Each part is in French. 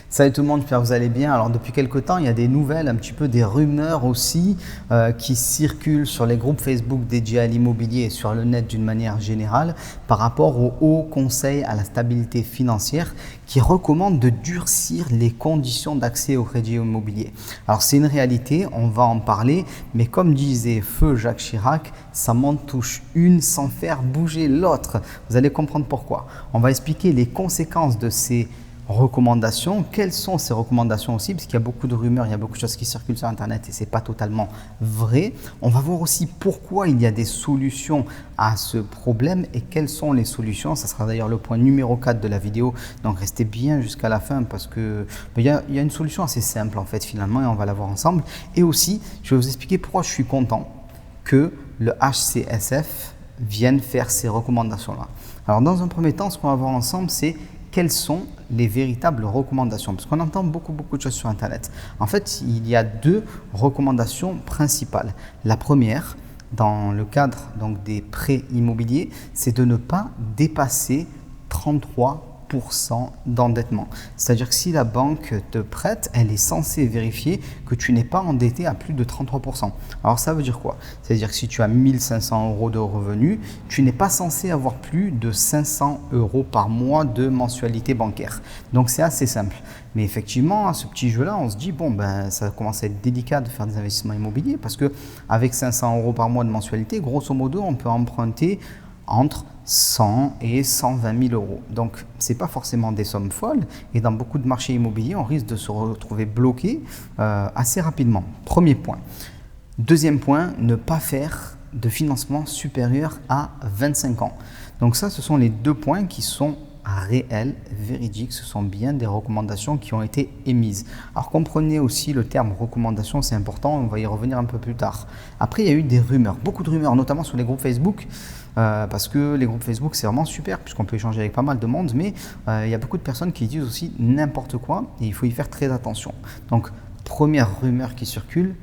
Salut tout le monde, j'espère que vous allez bien. Alors depuis quelques temps, il y a des nouvelles, un petit peu des rumeurs aussi qui circulent sur les groupes Facebook dédiés à l'immobilier et sur le net d'une manière générale par rapport au Haut Conseil à la stabilité financière qui recommande de durcir les conditions d'accès au crédit immobilier. Alors c'est une réalité, on va en parler, mais comme disait feu Jacques Chirac, ça m'en touche une sans faire bouger l'autre. Vous allez comprendre pourquoi. On va expliquer les conséquences de ces recommandations. Quelles sont ces recommandations aussi? Parce qu'il y a beaucoup de rumeurs, il y a beaucoup de choses qui circulent sur Internet et ce n'est pas totalement vrai. On va voir aussi pourquoi il y a des solutions à ce problème et quelles sont les solutions. Ça sera d'ailleurs le point numéro 4 de la vidéo. Donc restez bien jusqu'à la fin parce que il y a une solution assez simple en fait finalement et on va la voir ensemble. Et aussi, je vais vous expliquer pourquoi je suis content que le HCSF vienne faire ces recommandations-là. Alors dans un premier temps, ce qu'on va voir ensemble, c'est quelles sont les véritables recommandations? Parce qu'on entend beaucoup de choses sur Internet. En fait, il y a deux recommandations principales. La première, dans le cadre donc, des prêts immobiliers, c'est de ne pas dépasser 33% d'endettement. C'est-à-dire que si la banque te prête, elle est censée vérifier que tu n'es pas endetté à plus de 33%. Alors ça veut dire quoi? C'est-à-dire que si tu as 1500 € de revenus, tu n'es pas censé avoir plus de 500 € par mois de mensualité bancaire. Donc c'est assez simple. Mais effectivement, à ce petit jeu-là, on se dit, bon, ben, ça commence à être délicat de faire des investissements immobiliers parce qu'avec 500 € par mois de mensualité, grosso modo, on peut emprunter entre 100 et 120 000 €. Donc, ce n'est pas forcément des sommes folles. Et dans beaucoup de marchés immobiliers, on risque de se retrouver bloqué assez rapidement. Premier point. Deuxième point, ne pas faire de financement supérieur à 25 ans. Donc ça, ce sont les deux points qui sont réels, véridiques, ce sont bien des recommandations qui ont été émises. Alors comprenez aussi le terme recommandation, c'est important, on va y revenir un peu plus tard. Après, il y a eu des rumeurs, beaucoup de rumeurs, notamment sur les groupes Facebook, parce que les groupes Facebook, c'est vraiment super, puisqu'on peut échanger avec pas mal de monde, mais il y a beaucoup de personnes qui disent aussi n'importe quoi, et il faut y faire très attention. Donc, première rumeur qui circule,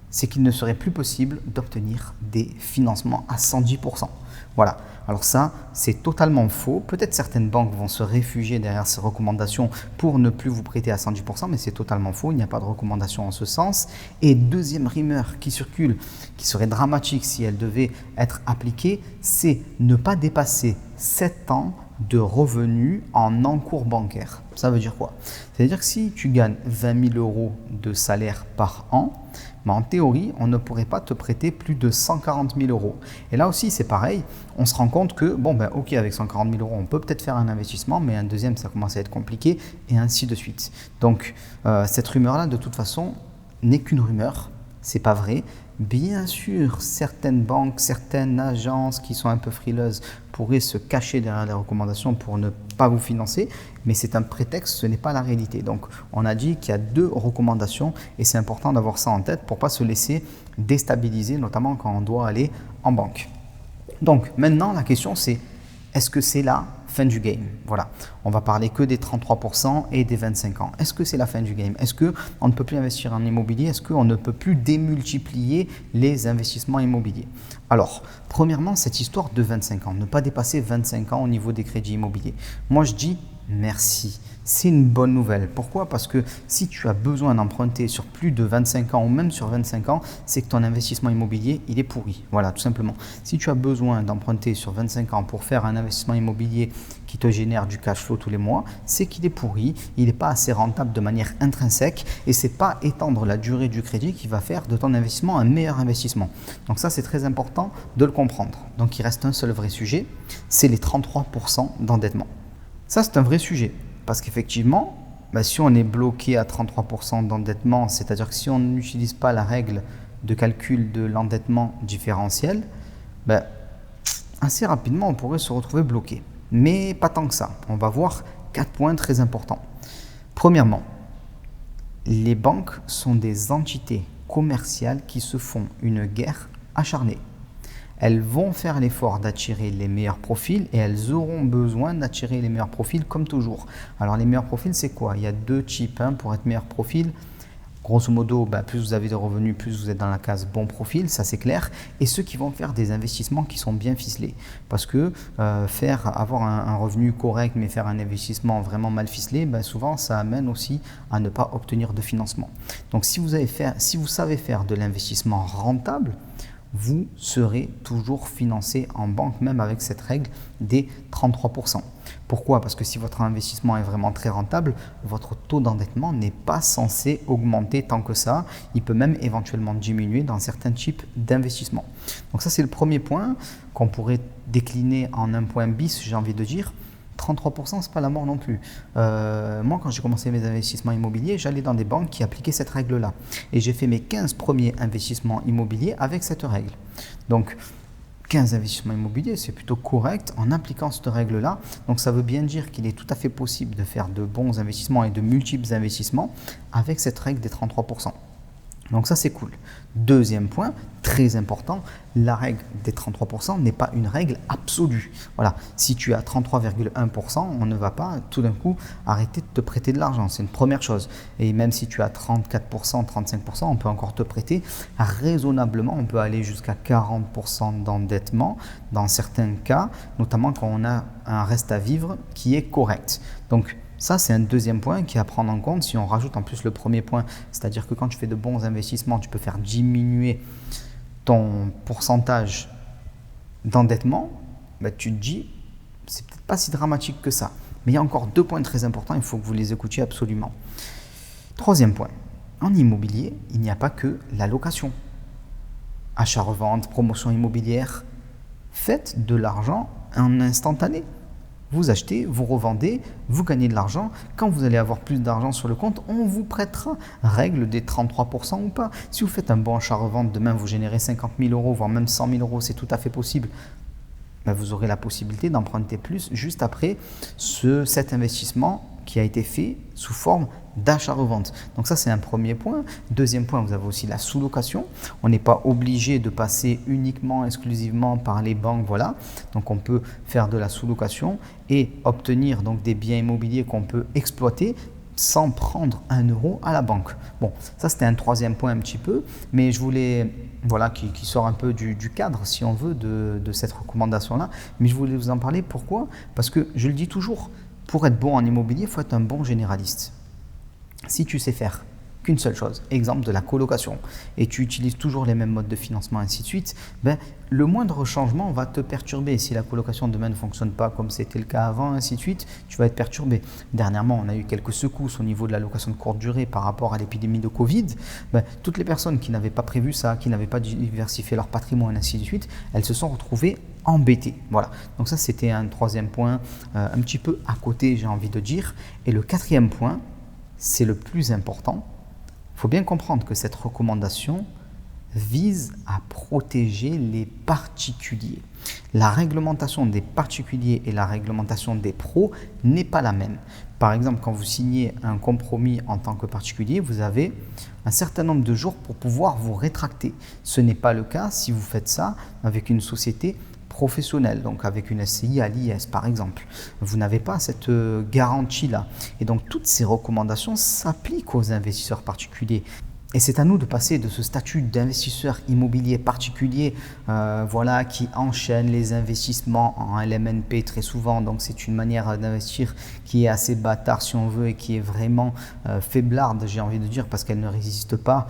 c'est qu'il ne serait plus possible d'obtenir des financements à 110%. Voilà. Alors ça, c'est totalement faux. Peut-être certaines banques vont se réfugier derrière ces recommandations pour ne plus vous prêter à 110%, mais c'est totalement faux. Il n'y a pas de recommandation en ce sens. Et deuxième rumeur qui circule, qui serait dramatique si elle devait être appliquée, c'est ne pas dépasser 7 ans de revenus en encours bancaire. Ça veut dire quoi? C'est-à-dire que si tu gagnes 20 000 € de salaire par an, mais en théorie, on ne pourrait pas te prêter plus de 140 000 €. Et là aussi, c'est pareil, on se rend compte que, bon, ben, ok, avec 140 000 €, on peut peut-être faire un investissement, mais un deuxième, ça commence à être compliqué, et ainsi de suite. Donc, cette rumeur-là, de toute façon, n'est qu'une rumeur, c'est pas vrai. Bien sûr, certaines banques, certaines agences qui sont un peu frileuses pourraient se cacher derrière les recommandations pour ne pas vous financer, mais c'est un prétexte, ce n'est pas la réalité. Donc, on a dit qu'il y a deux recommandations et c'est important d'avoir ça en tête pour ne pas se laisser déstabiliser, notamment quand on doit aller en banque. Donc, maintenant, la question c'est, est-ce que c'est la fin du game? Voilà, on va parler que des 33% et des 25 ans. Est-ce que c'est la fin du game? Est-ce qu'on ne peut plus investir en immobilier? Est-ce qu'on ne peut plus démultiplier les investissements immobiliers? Alors, premièrement, cette histoire de 25 ans, ne pas dépasser 25 ans au niveau des crédits immobiliers. Moi, je dis merci. C'est une bonne nouvelle. Pourquoi? Parce que si tu as besoin d'emprunter sur plus de 25 ans ou même sur 25 ans, c'est que ton investissement immobilier, il est pourri. Voilà, tout simplement. Si tu as besoin d'emprunter sur 25 ans pour faire un investissement immobilier qui te génère du cash flow tous les mois, c'est qu'il est pourri, il n'est pas assez rentable de manière intrinsèque et ce n'est pas étendre la durée du crédit qui va faire de ton investissement un meilleur investissement. Donc ça, c'est très important de le comprendre. Donc il reste un seul vrai sujet, c'est les 33% d'endettement. Ça, c'est un vrai sujet. Parce qu'effectivement, si on est bloqué à 33% d'endettement, c'est-à-dire que si on n'utilise pas la règle de calcul de l'endettement différentiel, assez rapidement, on pourrait se retrouver bloqué. Mais pas tant que ça. On va voir 4 points très importants. Premièrement, les banques sont des entités commerciales qui se font une guerre acharnée. Elles vont faire l'effort d'attirer les meilleurs profils et elles auront besoin d'attirer les meilleurs profils comme toujours. Alors les meilleurs profils, c'est quoi? Il y a deux types pour être meilleur profil. Grosso modo, plus vous avez de revenus, plus vous êtes dans la case bon profil, ça c'est clair. Et ceux qui vont faire des investissements qui sont bien ficelés. Parce que avoir un revenu correct, mais faire un investissement vraiment mal ficelé, souvent ça amène aussi à ne pas obtenir de financement. Donc si vous savez faire de l'investissement rentable, vous serez toujours financé en banque, même avec cette règle des 33%. Pourquoi? Parce que si votre investissement est vraiment très rentable, votre taux d'endettement n'est pas censé augmenter tant que ça. Il peut même éventuellement diminuer dans certains types d'investissements. Donc ça, c'est le premier point qu'on pourrait décliner en un point bis, j'ai envie de dire. 33%, c'est pas la mort non plus. Moi, quand j'ai commencé mes investissements immobiliers, j'allais dans des banques qui appliquaient cette règle-là. Et j'ai fait mes 15 premiers investissements immobiliers avec cette règle. Donc, 15 investissements immobiliers, c'est plutôt correct en appliquant cette règle-là. Donc, ça veut bien dire qu'il est tout à fait possible de faire de bons investissements et de multiples investissements avec cette règle des 33%. Donc ça, c'est cool. Deuxième point, très important, la règle des 33% n'est pas une règle absolue. Voilà, si tu as 33,1%, on ne va pas tout d'un coup arrêter de te prêter de l'argent. C'est une première chose. Et même si tu as 34%, 35%, on peut encore te prêter. Raisonnablement, on peut aller jusqu'à 40% d'endettement dans certains cas, notamment quand on a un reste à vivre qui est correct. Donc, ça, c'est un deuxième point qui est à prendre en compte. Si on rajoute en plus le premier point, c'est-à-dire que quand tu fais de bons investissements, tu peux faire diminuer ton pourcentage d'endettement, tu te dis, c'est peut-être pas si dramatique que ça. Mais il y a encore deux points très importants, il faut que vous les écoutiez absolument. Troisième point, en immobilier, il n'y a pas que la location. Achat-revente, promotion immobilière, faites de l'argent en instantané. Vous achetez, vous revendez, vous gagnez de l'argent. Quand vous allez avoir plus d'argent sur le compte, on vous prêtera. Règle des 33% ou pas. Si vous faites un bon achat-revente, demain vous générez 50 000 euros, voire même 100 000 euros, c'est tout à fait possible. Vous aurez la possibilité d'emprunter plus juste après cet investissement qui a été fait sous forme d'achat-revente. Donc ça, c'est un premier point. Deuxième point, vous avez aussi la sous-location. On n'est pas obligé de passer uniquement, exclusivement par les banques. Voilà. Donc on peut faire de la sous-location et obtenir donc des biens immobiliers qu'on peut exploiter sans prendre un euro à la banque. Bon, ça c'était un troisième point un petit peu, mais je voulais, qui sort un peu du cadre, si on veut, de cette recommandation-là. Mais je voulais vous en parler. Pourquoi? Parce que je le dis toujours, pour être bon en immobilier, il faut être un bon généraliste. Si tu sais faire qu'une seule chose, exemple de la colocation, et tu utilises toujours les mêmes modes de financement, ainsi de suite, le moindre changement va te perturber. Si la colocation demain ne fonctionne pas comme c'était le cas avant, ainsi de suite, tu vas être perturbé. Dernièrement, on a eu quelques secousses au niveau de la location de courte durée par rapport à l'épidémie de Covid. Toutes les personnes qui n'avaient pas prévu ça, qui n'avaient pas diversifié leur patrimoine, ainsi de suite, elles se sont retrouvées embêtées. Voilà. Donc ça, c'était un troisième point, un petit peu à côté, j'ai envie de dire. Et le quatrième point, c'est le plus important. Il faut bien comprendre que cette recommandation vise à protéger les particuliers. La réglementation des particuliers et la réglementation des pros n'est pas la même. Par exemple, quand vous signez un compromis en tant que particulier, vous avez un certain nombre de jours pour pouvoir vous rétracter. Ce n'est pas le cas si vous faites ça avec une société professionnelle, donc avec une SCI à l'IS par exemple. Vous n'avez pas cette garantie-là. Et donc toutes ces recommandations s'appliquent aux investisseurs particuliers. Et c'est à nous de passer de ce statut d'investisseur immobilier particulier qui enchaîne les investissements en LMNP très souvent. Donc c'est une manière d'investir qui est assez bâtard si on veut et qui est vraiment faiblarde, j'ai envie de dire, parce qu'elle ne résiste pas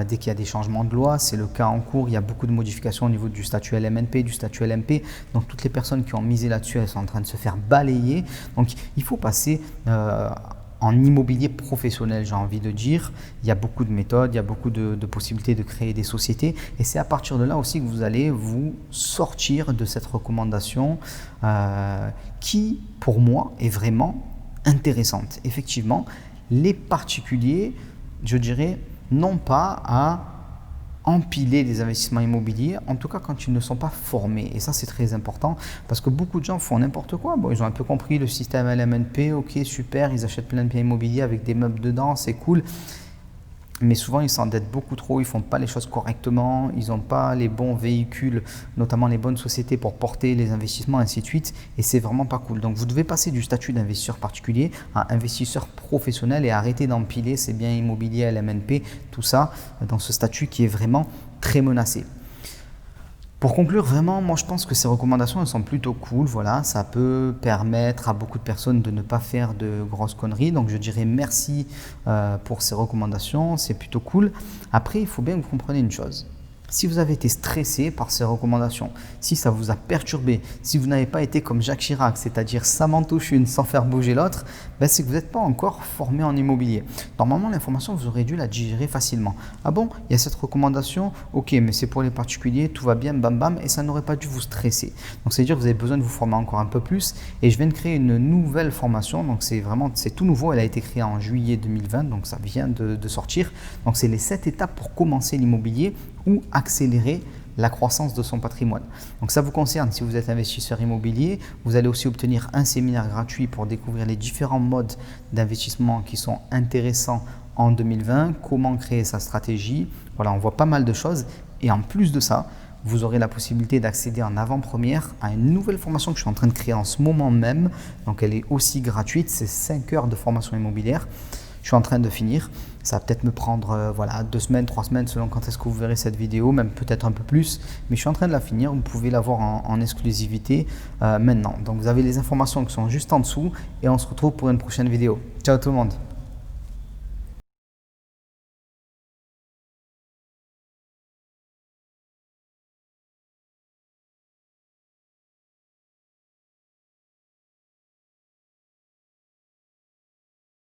dès qu'il y a des changements de loi. C'est le cas en cours, il y a beaucoup de modifications au niveau du statut LMNP, du statut LMP. Donc toutes les personnes qui ont misé là-dessus, elles sont en train de se faire balayer. Donc il faut passer en immobilier professionnel, j'ai envie de dire. Il y a beaucoup de méthodes, il y a beaucoup de possibilités de créer des sociétés. Et c'est à partir de là aussi que vous allez vous sortir de cette recommandation qui, pour moi, est vraiment intéressante. Effectivement, les particuliers, je dirais, n'ont pas à empiler des investissements immobiliers, en tout cas quand ils ne sont pas formés. Et ça, c'est très important parce que beaucoup de gens font n'importe quoi. Bon, ils ont un peu compris le système LMNP, ok, super, ils achètent plein de biens immobiliers avec des meubles dedans, c'est cool. mais souvent ils s'endettent beaucoup trop, ils font pas les choses correctement, ils n'ont pas les bons véhicules, notamment les bonnes sociétés pour porter les investissements, ainsi de suite, et c'est vraiment pas cool. Donc vous devez passer du statut d'investisseur particulier à investisseur professionnel et arrêter d'empiler ces biens immobiliers, LMNP, tout ça, dans ce statut qui est vraiment très menacé. Pour conclure, vraiment, moi je pense que ces recommandations elles sont plutôt cool. Voilà, ça peut permettre à beaucoup de personnes de ne pas faire de grosses conneries. Donc je dirais merci pour ces recommandations, c'est plutôt cool. Après, il faut bien que vous compreniez une chose. Si vous avez été stressé par ces recommandations, si ça vous a perturbé, si vous n'avez pas été comme Jacques Chirac, c'est-à-dire ça m'en touche une sans faire bouger l'autre, ben c'est que vous n'êtes pas encore formé en immobilier. Normalement, l'information, vous aurez dû la digérer facilement. Ah bon, il y a cette recommandation, ok, mais c'est pour les particuliers, tout va bien, bam bam, et ça n'aurait pas dû vous stresser. Donc c'est-à-dire que vous avez besoin de vous former encore un peu plus, et je viens de créer une nouvelle formation, donc c'est tout nouveau, elle a été créée en juillet 2020, donc ça vient de sortir. Donc c'est les 7 étapes pour commencer l'immobilier ou accélérer la croissance de son patrimoine. Donc ça vous concerne si vous êtes investisseur immobilier. Vous allez aussi obtenir un séminaire gratuit pour découvrir les différents modes d'investissement qui sont intéressants en 2020, comment créer sa stratégie. Voilà, on voit pas mal de choses. Et en plus de ça, vous aurez la possibilité d'accéder en avant-première à une nouvelle formation que je suis en train de créer en ce moment même. Donc elle est aussi gratuite, c'est 5 heures de formation immobilière. Je suis en train de finir. Ça va peut-être me prendre 2 semaines, 3 semaines selon quand est-ce que vous verrez cette vidéo, même peut-être un peu plus. Mais je suis en train de la finir. Vous pouvez la voir en exclusivité maintenant. Donc vous avez les informations qui sont juste en dessous et on se retrouve pour une prochaine vidéo. Ciao tout le monde.